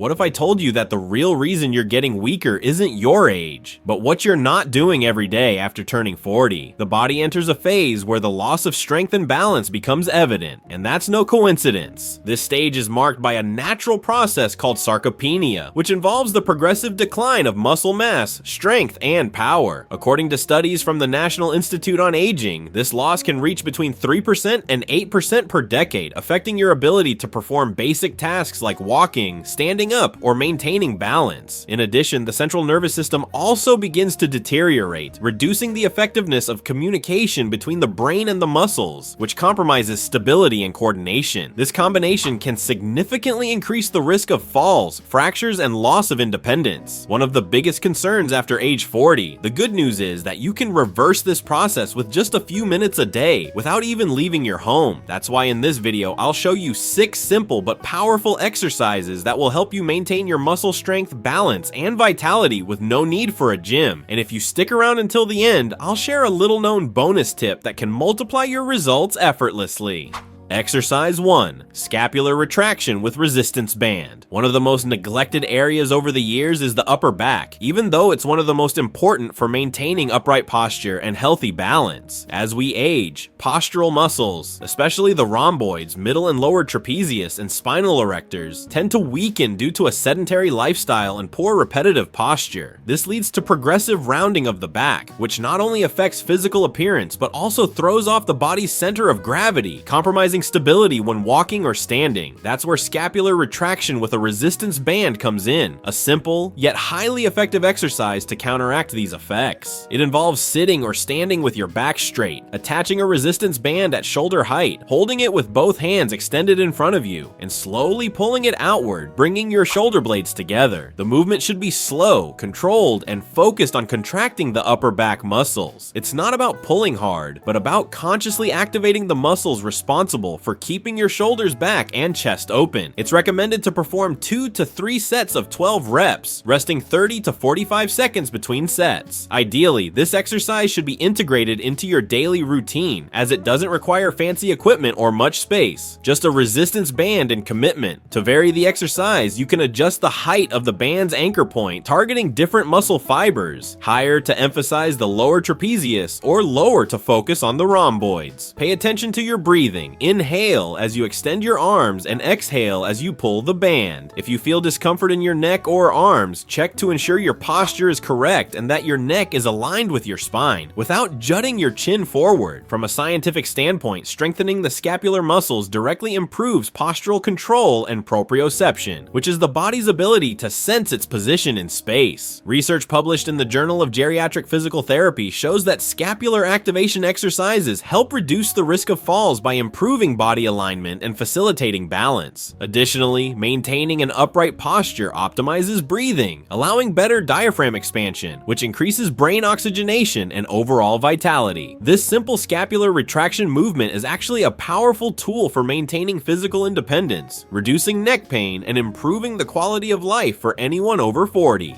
What if I told you that the real reason you're getting weaker isn't your age, but what you're not doing every day after turning 40? The body enters a phase where the loss of strength and balance becomes evident, and that's no coincidence. This stage is marked by a natural process called sarcopenia, which involves the progressive decline of muscle mass, strength, and power. According to studies from the National Institute on Aging, this loss can reach between 3% and 8% per decade, affecting your ability to perform basic tasks like walking, standing up, or maintaining balance. In addition, the central nervous system also begins to deteriorate, reducing the effectiveness of communication between the brain and the muscles, which compromises stability and coordination. This combination can significantly increase the risk of falls, fractures, and loss of independence. One of the biggest concerns after age 40. The good news is that you can reverse this process with just a few minutes a day without even leaving your home. That's why in this video, I'll show you 6 simple but powerful exercises that will help you maintain your muscle strength, balance, and vitality with no need for a gym. And if you stick around until the end, I'll share a little known bonus tip that can multiply your results effortlessly. Exercise 1. Scapular retraction with resistance band. One of the most neglected areas over the years is the upper back, even though it's one of the most important for maintaining upright posture and healthy balance. As we age, postural muscles, especially the rhomboids, middle and lower trapezius, and spinal erectors, tend to weaken due to a sedentary lifestyle and poor repetitive posture. This leads to progressive rounding of the back, which not only affects physical appearance, but also throws off the body's center of gravity, compromising stability when walking or standing. That's where scapular retraction with a resistance band comes in, a simple yet highly effective exercise to counteract these effects. It involves sitting or standing with your back straight, attaching a resistance band at shoulder height, holding it with both hands extended in front of you, and slowly pulling it outward, bringing your shoulder blades together. The movement should be slow, controlled, and focused on contracting the upper back muscles. It's not about pulling hard, but about consciously activating the muscles responsible for keeping your shoulders back and chest open. It's recommended to perform 2 to 3 sets of 12 reps, resting 30 to 45 seconds between sets. Ideally, this exercise should be integrated into your daily routine, as it doesn't require fancy equipment or much space, just a resistance band and commitment. To vary the exercise, you can adjust the height of the band's anchor point, targeting different muscle fibers, higher to emphasize the lower trapezius or lower to focus on the rhomboids. Pay attention to your breathing. Inhale as you extend your arms and exhale as you pull the band. If you feel discomfort in your neck or arms, check to ensure your posture is correct and that your neck is aligned with your spine, without jutting your chin forward. From a scientific standpoint, strengthening the scapular muscles directly improves postural control and proprioception, which is the body's ability to sense its position in space. Research published in the Journal of Geriatric Physical Therapy shows that scapular activation exercises help reduce the risk of falls by improving body alignment and facilitating balance. Additionally, maintaining an upright posture optimizes breathing, allowing better diaphragm expansion, which increases brain oxygenation and overall vitality. This simple scapular retraction movement is actually a powerful tool for maintaining physical independence, reducing neck pain, and improving the quality of life for anyone over 40.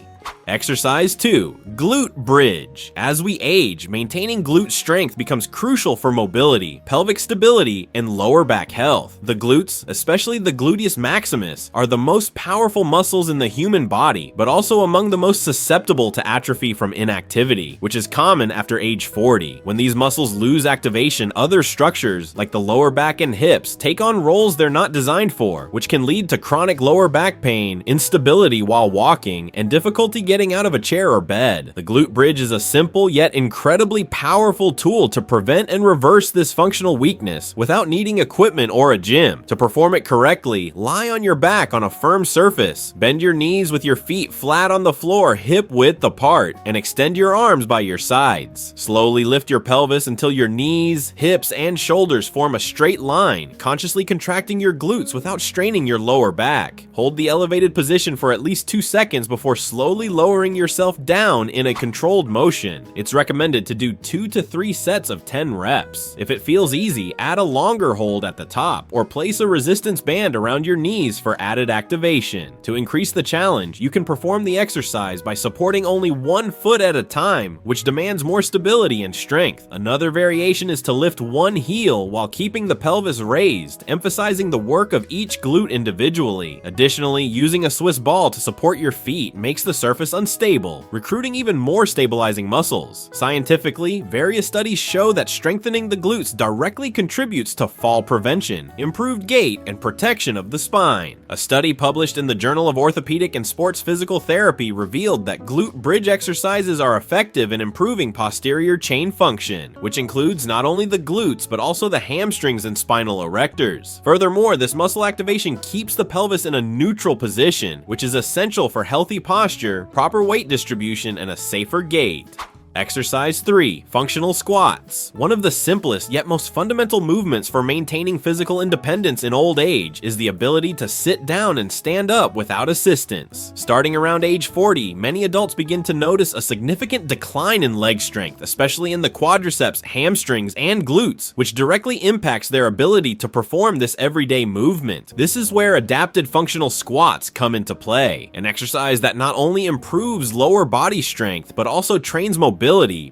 Exercise 2. Glute bridge. As we age, maintaining glute strength becomes crucial for mobility, pelvic stability, and lower back health. The glutes, especially the gluteus maximus, are the most powerful muscles in the human body, but also among the most susceptible to atrophy from inactivity, which is common after age 40. When these muscles lose activation, other structures, like the lower back and hips, take on roles they're not designed for, which can lead to chronic lower back pain, instability while walking, and difficulty getting out of a chair or bed. The glute bridge is a simple yet incredibly powerful tool to prevent and reverse this functional weakness without needing equipment or a gym. To perform it correctly, lie on your back on a firm surface, bend your knees with your feet flat on the floor hip width apart, and extend your arms by your sides. Slowly lift your pelvis until your knees, hips, and shoulders form a straight line, consciously contracting your glutes without straining your lower back. Hold the elevated position for at least 2 seconds before slowly lowering lowering yourself down in a controlled motion. It's recommended to do 2 to 3 sets of 10 reps. If it feels easy, add a longer hold at the top, or place a resistance band around your knees for added activation. To increase the challenge, you can perform the exercise by supporting only one foot at a time, which demands more stability and strength. Another variation is to lift one heel while keeping the pelvis raised, emphasizing the work of each glute individually. Additionally, using a Swiss ball to support your feet makes the surface unstable, recruiting even more stabilizing muscles. Scientifically, various studies show that strengthening the glutes directly contributes to fall prevention, improved gait, and protection of the spine. A study published in the Journal of Orthopedic and Sports Physical Therapy revealed that glute bridge exercises are effective in improving posterior chain function, which includes not only the glutes but also the hamstrings and spinal erectors. Furthermore, this muscle activation keeps the pelvis in a neutral position, which is essential for healthy posture, proper weight distribution, and a safer gait. Exercise 3. Functional squats. One of the simplest yet most fundamental movements for maintaining physical independence in old age is the ability to sit down and stand up without assistance. Starting around age 40, many adults begin to notice a significant decline in leg strength, especially in the quadriceps, hamstrings, and glutes, which directly impacts their ability to perform this everyday movement. This is where adapted functional squats come into play, an exercise that not only improves lower body strength, but also trains mobility,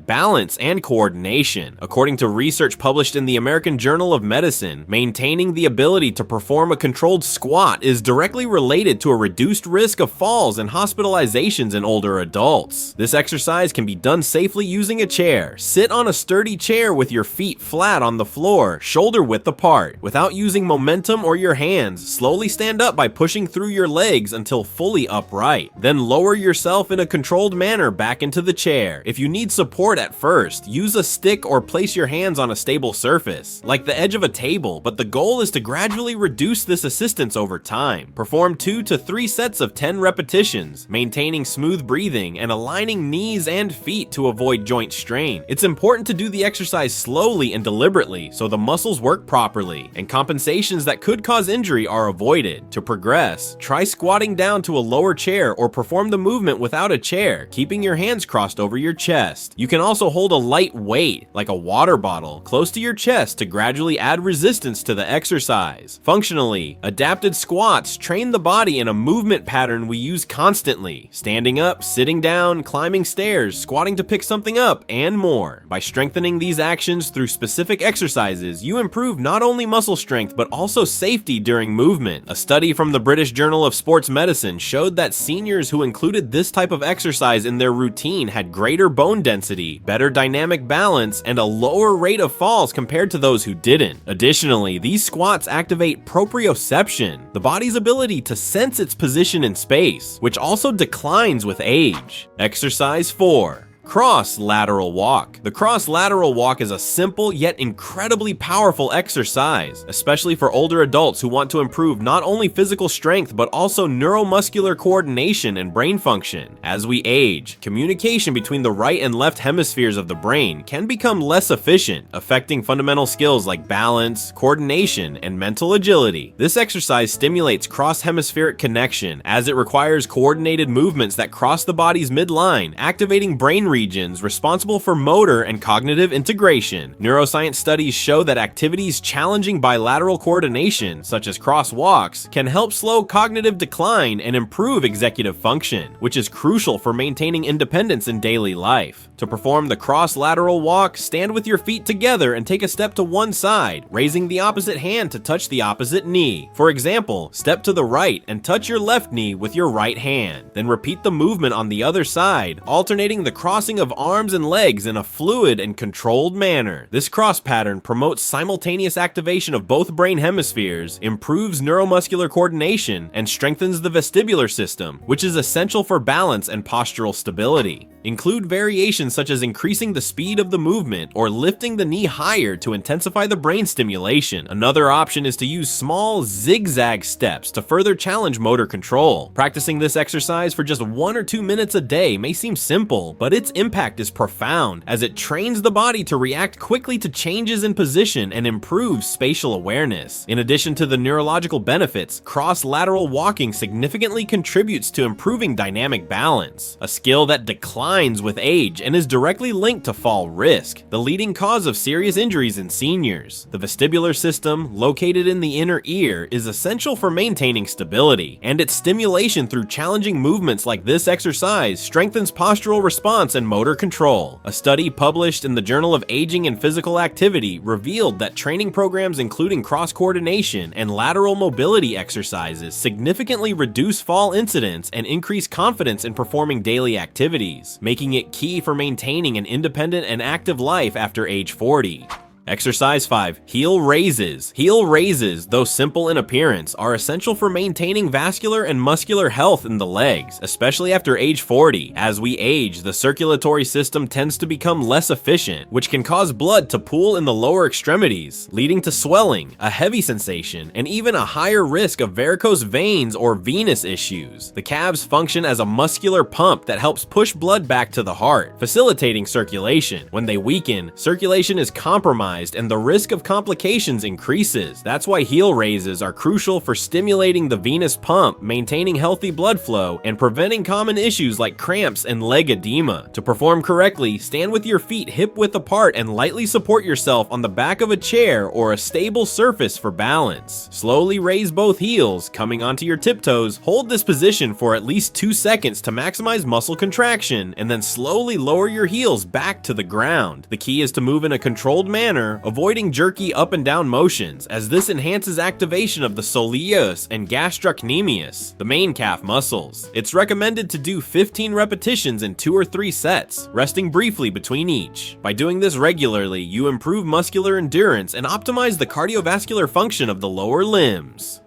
balance, and coordination. According to research published in the American Journal of Medicine, maintaining the ability to perform a controlled squat is directly related to a reduced risk of falls and hospitalizations in older adults. This exercise can be done safely using a chair. Sit on a sturdy chair with your feet flat on the floor, shoulder width apart. Without using momentum or your hands, slowly stand up by pushing through your legs until fully upright. Then lower yourself in a controlled manner back into the chair. If you need support at first, use a stick or place your hands on a stable surface, like the edge of a table, but the goal is to gradually reduce this assistance over time. Perform 2 to 3 sets of 10 repetitions, maintaining smooth breathing and aligning knees and feet to avoid joint strain. It's important to do the exercise slowly and deliberately so the muscles work properly, and compensations that could cause injury are avoided. To progress, try squatting down to a lower chair or perform the movement without a chair, keeping your hands crossed over your chest. You can also hold a light weight, like a water bottle, close to your chest to gradually add resistance to the exercise. Functionally, adapted squats train the body in a movement pattern we use constantly: standing up, sitting down, climbing stairs, squatting to pick something up, and more. By strengthening these actions through specific exercises, you improve not only muscle strength but also safety during movement. A study from the British Journal of Sports Medicine showed that seniors who included this type of exercise in their routine had greater bone density, better dynamic balance, and a lower rate of falls compared to those who didn't. Additionally, these squats activate proprioception, the body's ability to sense its position in space, which also declines with age. Exercise 4. Cross lateral walk. The cross lateral walk is a simple yet incredibly powerful exercise, especially for older adults who want to improve not only physical strength but also neuromuscular coordination and brain function. As we age, communication between the right and left hemispheres of the brain can become less efficient, affecting fundamental skills like balance, coordination, and mental agility. This exercise stimulates cross-hemispheric connection as it requires coordinated movements that cross the body's midline, activating brain regions responsible for motor and cognitive integration. Neuroscience studies show that activities challenging bilateral coordination, such as cross walks, can help slow cognitive decline and improve executive function, which is crucial for maintaining independence in daily life. To perform the cross lateral walk, stand with your feet together and take a step to one side, raising the opposite hand to touch the opposite knee. For example, step to the right and touch your left knee with your right hand. Then repeat the movement on the other side, alternating the crossing of arms and legs in a fluid and controlled manner. This cross pattern promotes simultaneous activation of both brain hemispheres, improves neuromuscular coordination, and strengthens the vestibular system, which is essential for balance and postural stability. Include variations such as increasing the speed of the movement or lifting the knee higher to intensify the brain stimulation. Another option is to use small zigzag steps to further challenge motor control. Practicing this exercise for just 1 or 2 minutes a day may seem simple, but it's its impact is profound, as it trains the body to react quickly to changes in position and improves spatial awareness. In addition to the neurological benefits, cross-lateral walking significantly contributes to improving dynamic balance, a skill that declines with age and is directly linked to fall risk, the leading cause of serious injuries in seniors. The vestibular system, located in the inner ear, is essential for maintaining stability, and its stimulation through challenging movements like this exercise strengthens postural response and motor control. A study published in the Journal of Aging and Physical Activity revealed that training programs including cross-coordination and lateral mobility exercises significantly reduce fall incidence and increase confidence in performing daily activities, making it key for maintaining an independent and active life after age 40. Exercise 5. Heel raises. Heel raises, though simple in appearance, are essential for maintaining vascular and muscular health in the legs, especially after age 40. As we age, the circulatory system tends to become less efficient, which can cause blood to pool in the lower extremities, leading to swelling, a heavy sensation, and even a higher risk of varicose veins or venous issues. The calves function as a muscular pump that helps push blood back to the heart, facilitating circulation. When they weaken, circulation is compromised and the risk of complications increases. That's why heel raises are crucial for stimulating the venous pump, maintaining healthy blood flow, and preventing common issues like cramps and leg edema. To perform correctly, stand with your feet hip-width apart and lightly support yourself on the back of a chair or a stable surface for balance. Slowly raise both heels, coming onto your tiptoes. Hold this position for at least 2 seconds to maximize muscle contraction, and then slowly lower your heels back to the ground. The key is to move in a controlled manner, avoiding jerky up and down motions, as this enhances activation of the soleus and gastrocnemius, the main calf muscles. It's recommended to do 15 repetitions in 2 or 3 sets, resting briefly between each. By doing this regularly, you improve muscular endurance and optimize the cardiovascular function of the lower limbs.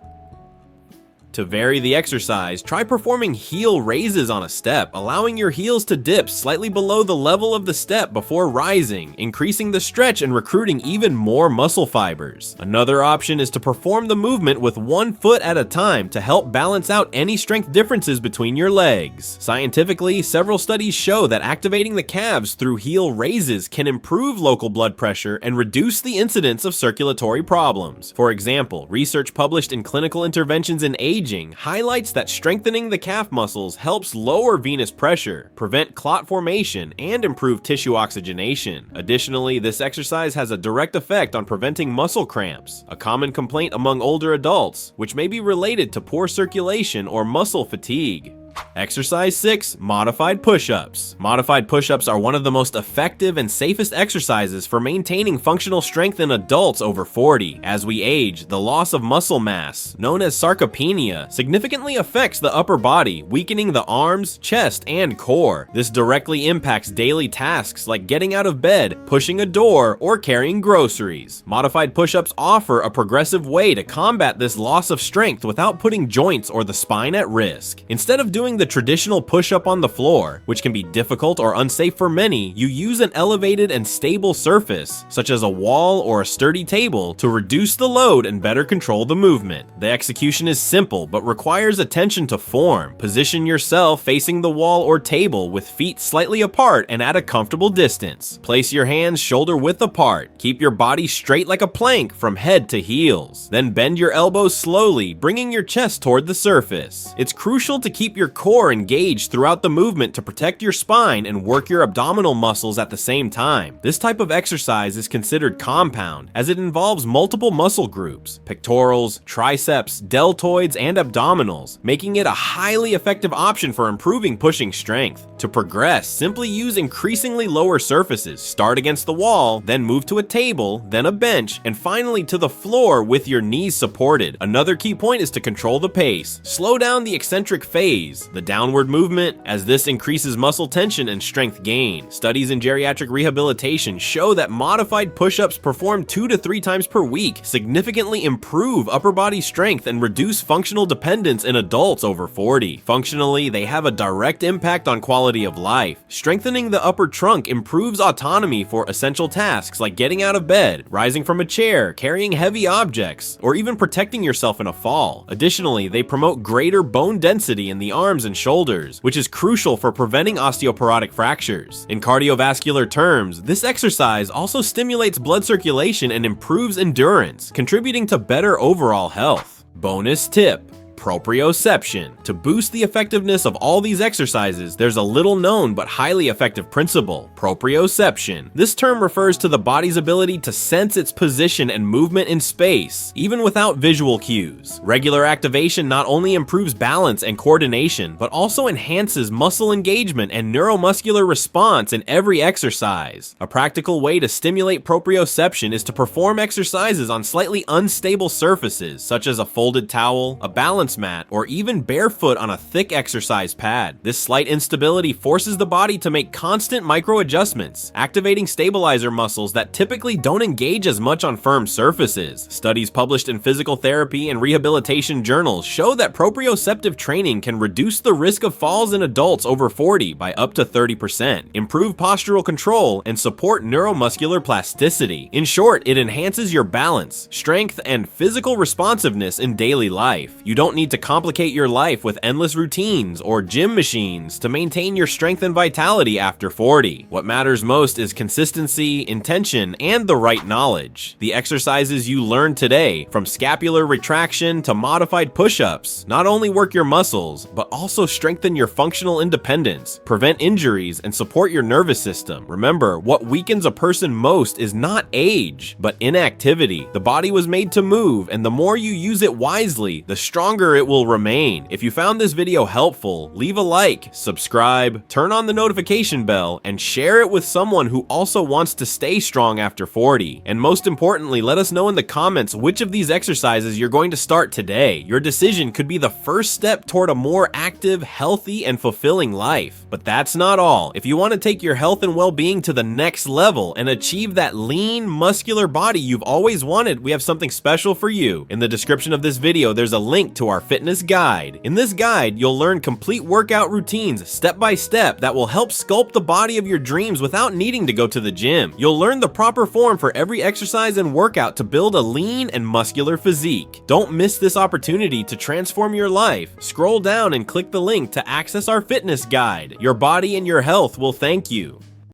To vary the exercise, try performing heel raises on a step, allowing your heels to dip slightly below the level of the step before rising, increasing the stretch and recruiting even more muscle fibers. Another option is to perform the movement with 1 foot at a time to help balance out any strength differences between your legs. Scientifically, several studies show that activating the calves through heel raises can improve local blood pressure and reduce the incidence of circulatory problems. For example, research published in Clinical Interventions in Aging highlights that strengthening the calf muscles helps lower venous pressure, prevent clot formation, and improve tissue oxygenation. Additionally, this exercise has a direct effect on preventing muscle cramps, a common complaint among older adults, which may be related to poor circulation or muscle fatigue. Exercise 6. Modified push-ups. Modified push-ups are one of the most effective and safest exercises for maintaining functional strength in adults over 40. As we age, the loss of muscle mass, known as sarcopenia, significantly affects the upper body, weakening the arms, chest, and core. This directly impacts daily tasks like getting out of bed, pushing a door, or carrying groceries. Modified push-ups offer a progressive way to combat this loss of strength without putting joints or the spine at risk. Instead of doing the traditional push-up on the floor, which can be difficult or unsafe for many, you use an elevated and stable surface, such as a wall or a sturdy table, to reduce the load and better control the movement. The execution is simple, but requires attention to form. Position yourself facing the wall or table with feet slightly apart and at a comfortable distance. Place your hands shoulder-width apart. Keep your body straight like a plank from head to heels. Then bend your elbows slowly, bringing your chest toward the surface. It's crucial to keep your core engaged throughout the movement to protect your spine and work your abdominal muscles at the same time. This type of exercise is considered compound, as it involves multiple muscle groups, pectorals, triceps, deltoids, and abdominals, making it a highly effective option for improving pushing strength. To progress, simply use increasingly lower surfaces. Start against the wall, then move to a table, then a bench, and finally to the floor with your knees supported. Another key point is to control the pace. Slow down the eccentric phase, the downward movement, as this increases muscle tension and strength gain. Studies in geriatric rehabilitation show that modified push-ups performed 2 to 3 times per week significantly improve upper body strength and reduce functional dependence in adults over 40. Functionally, they have a direct impact on quality of life. Strengthening the upper trunk improves autonomy for essential tasks like getting out of bed, rising from a chair, carrying heavy objects, or even protecting yourself in a fall. Additionally, they promote greater bone density in the arms arms and shoulders, which is crucial for preventing osteoporotic fractures. In cardiovascular terms, this exercise also stimulates blood circulation and improves endurance, contributing to better overall health. Bonus tip: proprioception. To boost the effectiveness of all these exercises, there's a little known but highly effective principle: proprioception. This term refers to the body's ability to sense its position and movement in space, even without visual cues. Regular activation not only improves balance and coordination, but also enhances muscle engagement and neuromuscular response in every exercise. A practical way to stimulate proprioception is to perform exercises on slightly unstable surfaces, such as a folded towel, a balance mat, or even barefoot on a thick exercise pad. This slight instability forces the body to make constant micro adjustments, activating stabilizer muscles that typically don't engage as much on firm surfaces. Studies published in physical therapy and rehabilitation journals show that proprioceptive training can reduce the risk of falls in adults over 40 by up to 30%, improve postural control, and support neuromuscular plasticity. In short, it enhances your balance, strength, and physical responsiveness in daily life. You don't need to complicate your life with endless routines or gym machines to maintain your strength and vitality after 40. What matters most is consistency, intention, and the right knowledge. The exercises you learn today, from scapular retraction to modified push-ups, not only work your muscles, but also strengthen your functional independence, prevent injuries, and support your nervous system. Remember, what weakens a person most is not age, but inactivity. The body was made to move, and the more you use it wisely, the stronger it will remain. If you found this video helpful, leave a like, subscribe, turn on the notification bell, and share it with someone who also wants to stay strong after 40. And most importantly, let us know in the comments which of these exercises you're going to start today. Your decision could be the first step toward a more active, healthy, and fulfilling life. But that's not all. If you want to take your health and well-being to the next level and achieve that lean, muscular body you've always wanted, we have something special for you. In the description of this video, there's a link to our fitness guide. In this guide, you'll learn complete workout routines step by step that will help sculpt the body of your dreams without needing to go to the gym. You'll learn the proper form for every exercise and workout to build a lean and muscular physique. Don't miss this opportunity to transform your life. Scroll down and click the link to access our fitness guide. Your body and your health will thank you.